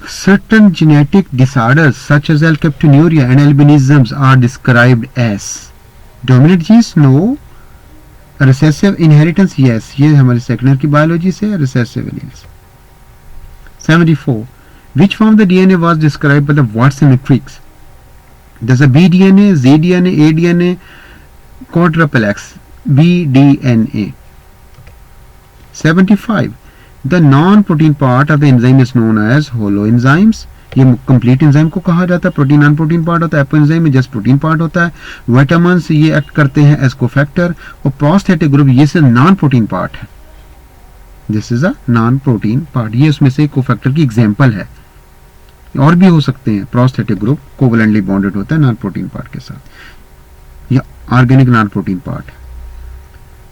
Certain genetic disorders such as alkaptonuria and albinisms are described as dominant genes, no. Recessive inheritance, yes. ये हमारे सेकेंडर की biology से recessive alleles. 74. Which form of the DNA was described by the Watson matrix? Does a BDNA, ZDNA, ADNA, quadruple X, BDNA. 75. The non-protein part of the enzyme is known as holoenzymes. ये complete enzyme को कहा जाता है. Protein non protein part होता है. Apoenzyme में just protein part होता है. विटामिन्स ये एक्ट करते हैं एज कोफैक्टर. और प्रोस्थेटिक ग्रुप ये से नॉन प्रोटीन पार्ट है. This is a non protein part. ये उसमें से कोफैक्टर की एग्जांपल है. और भी हो सकते हैं. प्रोस्थेटिक ग्रुप कोवलेंटली बॉन्डेड होता है नॉन प्रोटीन पार्ट के साथ. या organic non protein part.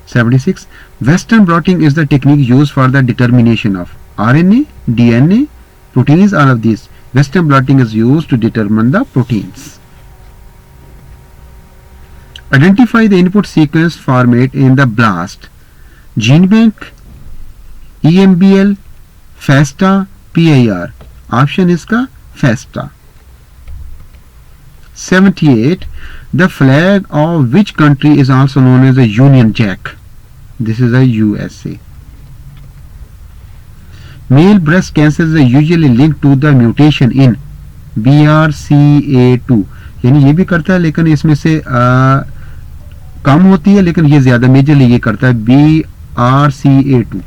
76. Western blotting is the technique used for the determination of RNA, DNA, proteins, all of these. Western blotting is used to determine the proteins. Identify the input sequence format in the BLAST. GeneBank, EMBL, FASTA, PIR. Option is का FASTA. 78. The flag of which country is also known as the Union Jack? This is a USA. Male breast cancer is usually linked to the mutation in BRCA2. यानी ये भी करता है लेकिन इसमें से कम होती है, लेकिन ये ज्यादा मेजरली ये करता है BRCA2.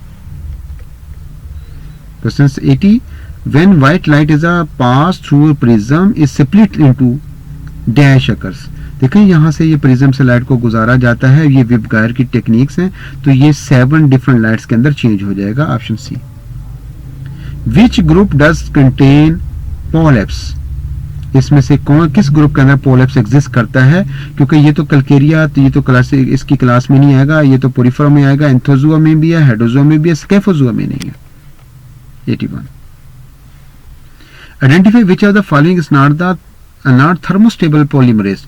Question 80. When white light is passed through a prism is split into dash occurs. देखिए यहाँ से ये प्रिज्म से लाइट को गुजारा जाता है. ये विबगायर की टेक्निक्स हैं. तो ये 7 डिफरेंट लाइट्स के अंदर चेंज हो जाएगा. Option C. Which group does contain polyps? इसमें से कौन किस ग्रुप के अंदर पोलैप्स एग्जिस्ट करता है? क्योंकि ये तो कल्केरिया, तो ये तो क्लास इसकी क्लास में नहीं आएगा. ये तो पोरिफेरा में आएगा. एंथोजुआ में भी है, हेडोजुआ में भी है, स्केफोजुआ में नहीं है. 81. Identify which of the following is not thermostable polymerase.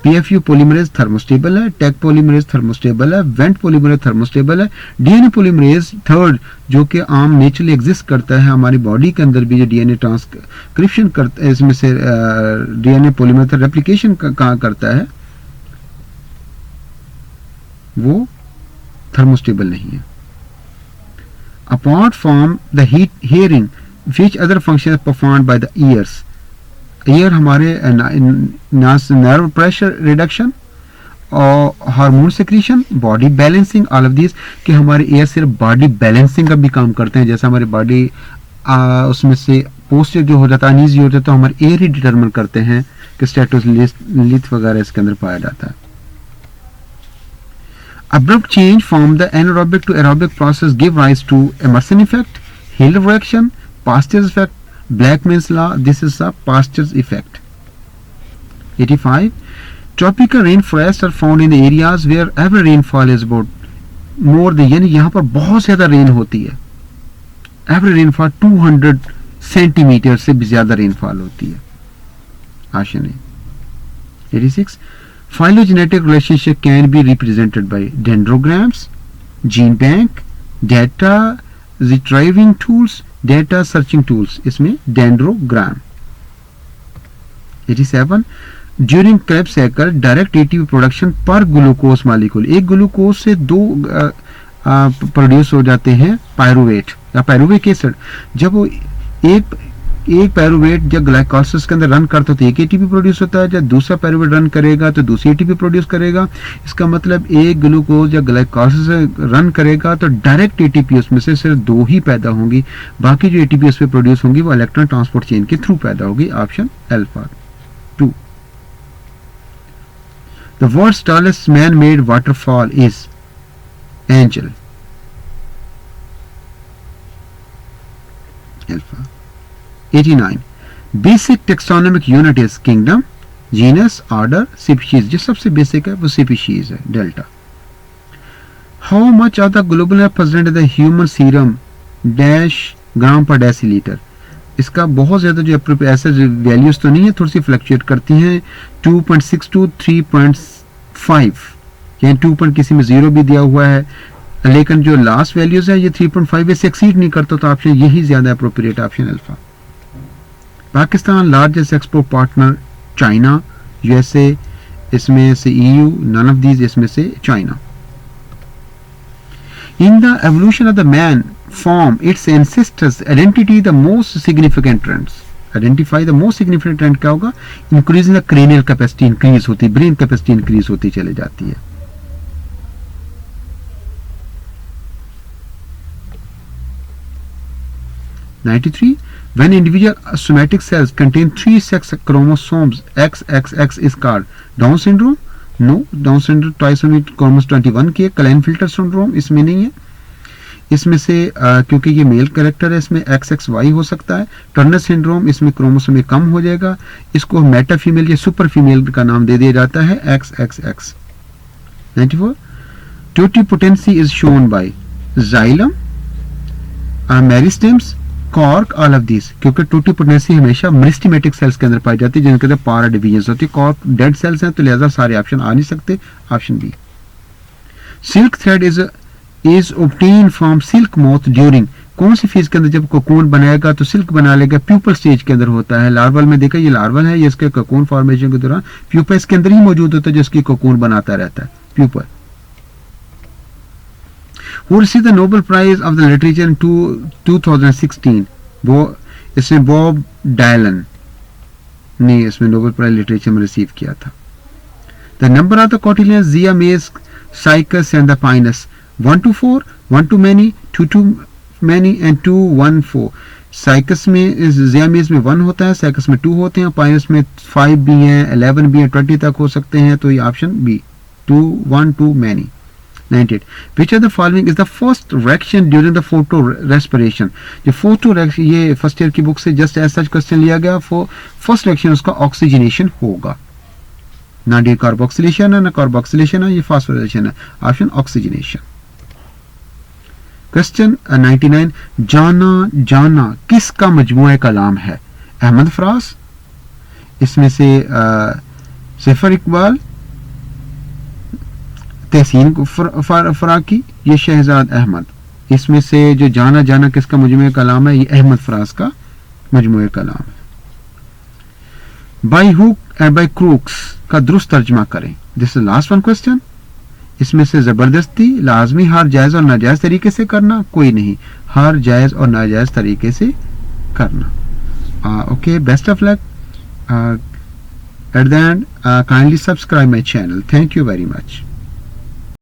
PFU polymerase thermostable है. टेक पोलीमरेज थर्मोस्टेबल है. वेंट पोलीमरेज थर्मोस्टेबल है. डीएनए पोलीमरेज थर्ड जो कि आम नेचुरली एग्जिस्ट करता है हमारी बॉडी के अंदर भी, जो डीएनए ट्रांसक्रिप्शन करता है, इसमें से डीएनए पोलीमरेज रेप्लिकेशन कहाँ करता है, वो थर्मोस्टेबल नहीं है. Apart from the hearing which other function performed by the years. Year हमारे नर्व प्रेशर रिडक्शन और hormone secretion, body balancing, all of this. कि हमारे ईयर सिर्फ बॉडी बैलेंसिंग का भी काम करते हैं. जैसे हमारी बॉडी उसमें से पोस्चर जो हो जाता है अनईजी हो जाता है, तो हमारे ईयर ही डिटरमिन करते हैं कि स्टेटस लिथ वगैरह इसके अंदर पाया जाता है. Abrupt change from the anaerobic to aerobic process give rise to Emerson effect, Hill reaction, Pasteur's effect, Blackman's law. This is a Pasteur's effect. 85. Tropical rainforests are found in the areas where every rainfall is about more than, यानी यहाँ पर बहुत ज्यादा rain होती है. Every rainfall 200 centimetre से भी ज्यादा रेनफॉल होती है. Option A. 86. Phylogenetic relationship can be represented by dendrograms, gene bank, data retrieving tools, data searching tools. इसमें dendrogram. 87. During Krebs cycle direct ATP production पर ग्लूकोज मॉलिक्यूल. एक ग्लूकोज से 2 produce हो जाते हैं पायरुवेट या पायरुविक एसिड. जब वो एक पायरुवेट जब ग्लाइकोलाइसिस के अंदर रन करता है तो एक एटीपी प्रोड्यूस होता है. जब दूसरा पायरुवेट रन करेगा तो दूसरी एटीपी प्रोड्यूस करेगा. इसका मतलब एक ग्लूकोज या ग्लाइकोलाइसिस रन करेगा तो डायरेक्ट एटीपी उसमें से सिर्फ 2 ही पैदा होंगी. बाकी जो एटीपी उस पर प्रोड्यूस होंगी वो इलेक्ट्रॉन ट्रांसपोर्ट चेन के थ्रू पैदा होगी. Option alpha 2. The world's tallest man made waterfall is Angel. Alpha. 89. Basic taxonomic unit is kingdom, genus, order, species. जो सबसे बेसिक है वो स्पीशीज है. Delta. How much of the global represent the human serum dash gram per decilitre. इसका बहुत ज्यादा जो ऐसे वैल्यूज तो नहीं है, थोड़ी सी फ्लक्चुएट करती हैं. 2.6 to 3.5 यानी 2 किसी में 0 भी दिया हुआ है, लेकिन जो लास्ट वैल्यूज है ये 3.5 से एक्सीड नहीं करता. तो ऑप्शन यही ज्यादा appropriate. Option alpha. Pakistan largest export partner China, USA, इसमें से EU, नन ऑफ दीज, इसमें से China. In the evolution of the man form its ancestors identity the most significant trends. Identify the most significant trend क्या होगा? Increase in the cranial capacity increase होती, brain capacity increase होती चले जाती है. (93) When individual somatic cells contain 3 sex chromosomes XXX is called Down syndrome. No, Down syndrome trisomy chromosome 21 की है. Klinefelter syndrome इसमें नहीं है. इसमें से क्योंकि ये मेल कैरेक्टर है, इसमें XXY हो सकता है. टर्नर सिंड्रोम, इसमें क्रोमोसोम कम हो जाएगा. इसको मेटा फीमेल या सुपर फीमेल का नाम दे दिया जाता है XXX. 94 totipotency is shown by xylem, meristems, cork, all of this. क्योंकि टोटिपोटेंसी हमेशा मेरिस्टेमेटिक सेल्स के अंदर पाई जाती है जिनके अंदर पारा डिवीजन होती है. कॉर्क डेड सेल्स हैं तो लिहाजा सारे ऑप्शन आ नहीं सकते. Option b. Silk thread is obtain from silk moth during. कौन सी फेज के अंदर जब कोकून बनाएगा तो सिल्क बना लेगा? प्यूपल स्टेज के अंदर होता है. लार्वल में देखा, ये लार्वल है, ये इसके कोकून फॉर्मेशन के दौरान प्यूपा इसके अंदर ही मौजूद होता है जिसकी कोकून बनाता रहता है, pupal. Who received the Nobel Prize of the Literature in 2016? वो इसमें बॉब डायलन ने इसमें नोबेल प्राइज लिटरेचर में रिसीव किया था. The number of the cotyledons, Zea mays, Cycas and the Pinus. 1 to 4, 1 to many, 2 to many and 2 1 4. Cycas में, Zea mays में 1 होता है, साइकस में 2 होते हैं, पाइनस में 5 भी हैं, 11 भी हैं, 20 तक हो सकते हैं. तो ये option B, 2 1 2 many. 98. Which of the following is the first reaction during the photo respiration? जो photo reaction, ये फर्स्ट ईयर की बुक से जस्ट एज सच क्वेश्चन लिया गया. फर्स्ट रिएक्शन उसका ऑक्सीजनेशन होगा. ना डीकार्बोक्सिलेशन है, ना कार्बोक्सिलेशन है, ये फास्फोराइलेशन है. Option oxygenation. क्वेश्चन 99. जाना जाना किसका मजमूए कलाम है? अहमद फराज, इसमें से सिफर इकबाल, तहसीन फराकी, ये शहजाद अहमद. इसमें से जो जाना जाना किसका मजमूए कलाम है? ये अहमद फराज का मजमूए कलाम है. By hook and by crooks का दुरुस्त तर्जमा करें. This is last one question. इसमें से जबरदस्ती, लाजमी, हार, जायज और नाजायज तरीके से करना, कोई नहीं, हार, जायज और नाजायज तरीके से करना. Okay, best of luck. At the end, kindly subscribe my channel. Thank you very much.